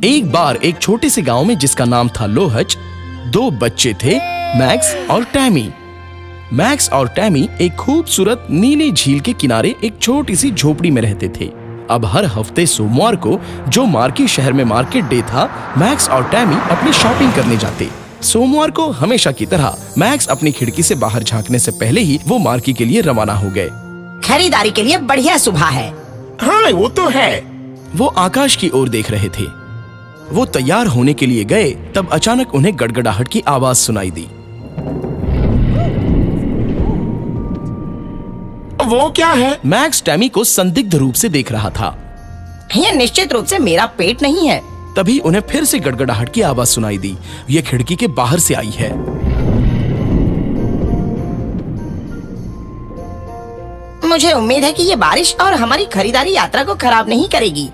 एक बार एक छोटे से गांव में जिसका नाम था लोहच, दो बच्चे थे, मैक्स और टैमी। मैक्स और टैमी एक खूबसूरत नीली झील के किनारे एक छोटी सी झोपड़ी में रहते थे। अब हर हफ्ते सोमवार को, जो मार्की शहर में मार्केट डे था, मैक्स और टैमी अपनी शॉपिंग करने जाते। सोमवार को हमेशा की तरह मैक्स अपनी खिड़की से बाहर झांकने से पहले ही वो मार्की के लिए रवाना हो गए। खरीदारी के लिए बढ़िया सुबह है। हाँ वो तो है। वो आकाश की ओर देख रहे थे। वो तैयार होने के लिए गए, तब अचानक उन्हें गड़गड़ाहट की आवाज सुनाई दी। वो क्या है? मैक्स टैमी को संदिग्ध रूप से देख रहा था। ये निश्चित रूप से मेरा पेट नहीं है। तभी उन्हें फिर से गड़गड़ाहट की आवाज सुनाई दी। ये खिड़की के बाहर से आई है। मुझे उम्मीद है कि ये बारिश और हमारी खरीदारी यात्रा को खराब नहीं करेगी।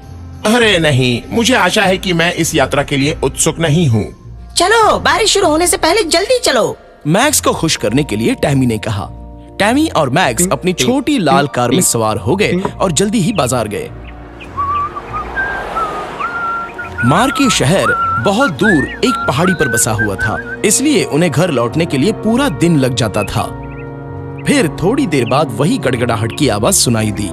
अरे नहीं, मुझे आशा है कि मैं इस यात्रा के लिए उत्सुक नहीं हूँ। चलो, बारिश शुरू होने से पहले जल्दी चलो। मैक्स को खुश करने के लिए टैमी ने कहा। टैमी और मैक्स अपनी छोटी लाल कार में सवार हो गए और जल्दी ही बाजार गए। मार्की शहर बहुत दूर एक पहाड़ी पर बसा हुआ था, इसलिए उन्हें घर लौटने के लिए पूरा दिन लग जाता था। फिर थोड़ी देर बाद वही गड़गड़ाहट की आवाज सुनाई दी।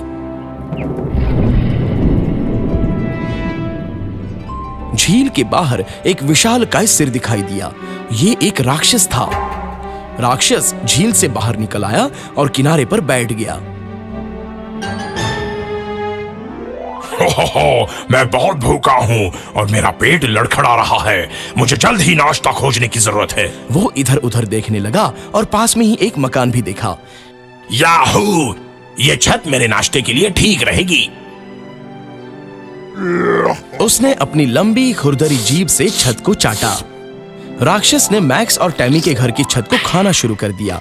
झील के बाहर एक विशालकाय सिर दिखाई दिया। ये एक राक्षस था। राक्षस झील से बाहर निकल आया और किनारे पर बैठ गया। मैं बहुत भूखा हूँ और मेरा पेट लड़खड़ा रहा है। मुझे जल्द ही नाश्ता खोजने की जरूरत है। वो इधर उधर देखने लगा और पास में ही एक मकान भी देखा। याहू! ये छत मेरे नाश्ते के लिए ठीक रहेगी। उसने अपनी लंबी खुरदरी जीभ से छत को चाटा। राक्षस ने मैक्स और टैमी के घर की छत को खाना शुरू कर दिया।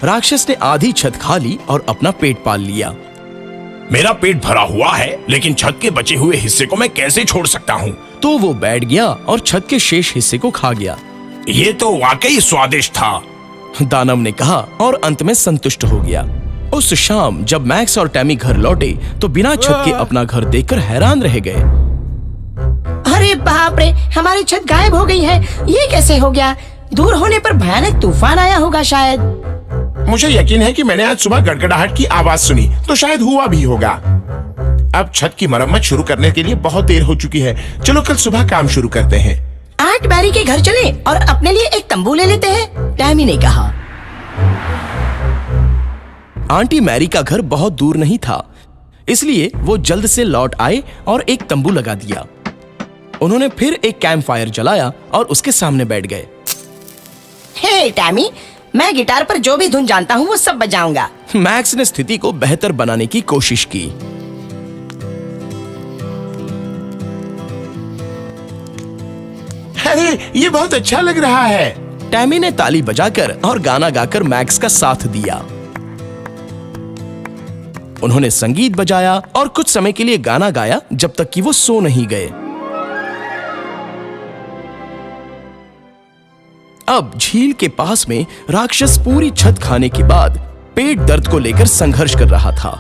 राक्षस ने आधी छत खा ली और अपना पेट पाल लिया। मेरा पेट भरा हुआ है, लेकिन छत के बचे हुए हिस्से को मैं कैसे छोड़ सकता हूँ? तो वो बैठ गया और छत के शेष हिस्से को खा गया। ये तो वाकई स्वादिष्ट था, दानव ने कहा और अंत में संतुष्ट हो गया। उस शाम जब मैक्स और टैमी घर लौटे तो बिना छत के अपना घर देखकर हैरान रह गए। अरे बाप रे, हमारी छत गायब हो गई है। ये कैसे हो गया? दूर होने पर भयानक तूफान आया होगा शायद। मुझे यकीन है कि मैंने आज सुबह गड़गड़ाहट की आवाज सुनी, तो शायद हुआ भी होगा। अब छत की मरम्मत शुरू करने के लिए बहुत देर हो चुकी है। चलो कल सुबह काम शुरू करते हैं। आंट मैरी के घर चले और अपने लिए एक तंबू ले लेते हैं, टैमी ने कहा। आंटी मैरी का घर बहुत दूर नहीं था, इसलिए वो जल्द से लौट आए और एक तंबू लगा दिया। उन्होंने फिर एक कैंप फायर जलाया और उसके सामने बैठ गए। हे टैमी, मैं गिटार पर जो भी धुन जानता हूँ वो सब बजाऊंगा। मैक्स ने स्थिति को बेहतर बनाने की कोशिश की। अरे ये बहुत अच्छा लग रहा है। टैमी ने ताली बजाकर और गाना गाकर मैक्स का साथ दिया। उन्होंने संगीत बजाया और कुछ समय के लिए गाना गाया, जब तक कि वो सो नहीं गए। अब झील के पास में राक्षस पूरी छत खाने के बाद पेट दर्द को लेकर संघर्ष कर रहा था।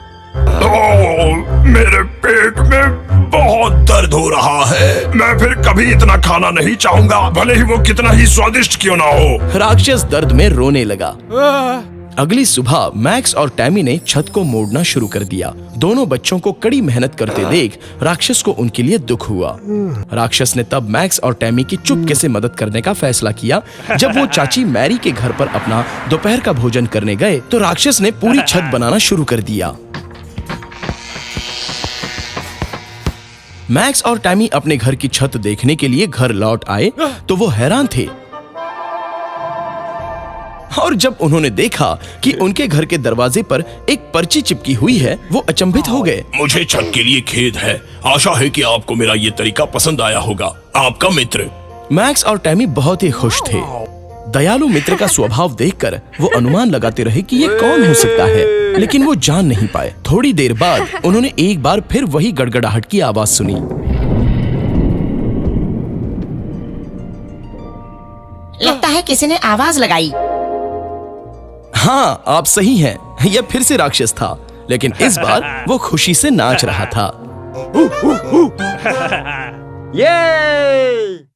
मेरे पेट में बहुत दर्द हो रहा है। मैं फिर कभी इतना खाना नहीं चाहूंगा, भले ही वो कितना ही स्वादिष्ट क्यों ना हो। राक्षस दर्द में रोने लगा। अगली सुबह मैक्स और टैमी ने छत को मोड़ना शुरू कर दिया। दोनों बच्चों को कड़ी मेहनत करते देख राक्षस को उनके लिए दुख हुआ। राक्षस ने तब मैक्स और टैमी की चुपके से मदद करने का फैसला किया। जब वो चाची मैरी के घर पर अपना दोपहर का भोजन करने गए तो राक्षस ने पूरी छत बनाना शुरू कर दिया। मैक्स और टैमी अपने घर की छत देखने के लिए घर लौट आए तो वो हैरान थे। और जब उन्होंने देखा कि उनके घर के दरवाजे पर एक पर्ची चिपकी हुई है, वो अचंभित हो गए। मुझे छत के लिए खेद है। आशा है कि आपको मेरा ये तरीका पसंद आया होगा। आपका मित्र। मैक्स और टैमी बहुत ही खुश थे। दयालु मित्र का स्वभाव देखकर वो अनुमान लगाते रहे कि ये कौन हो सकता है, लेकिन वो जान नहीं पाए। थोड़ी देर बाद उन्होंने एक बार फिर वही गड़गड़ाहट की आवाज सुनी। लगता है किसी ने आवाज लगाई। हाँ, आप सही हैं। यह फिर से राक्षस था, लेकिन इस बार वो खुशी से नाच रहा था। ये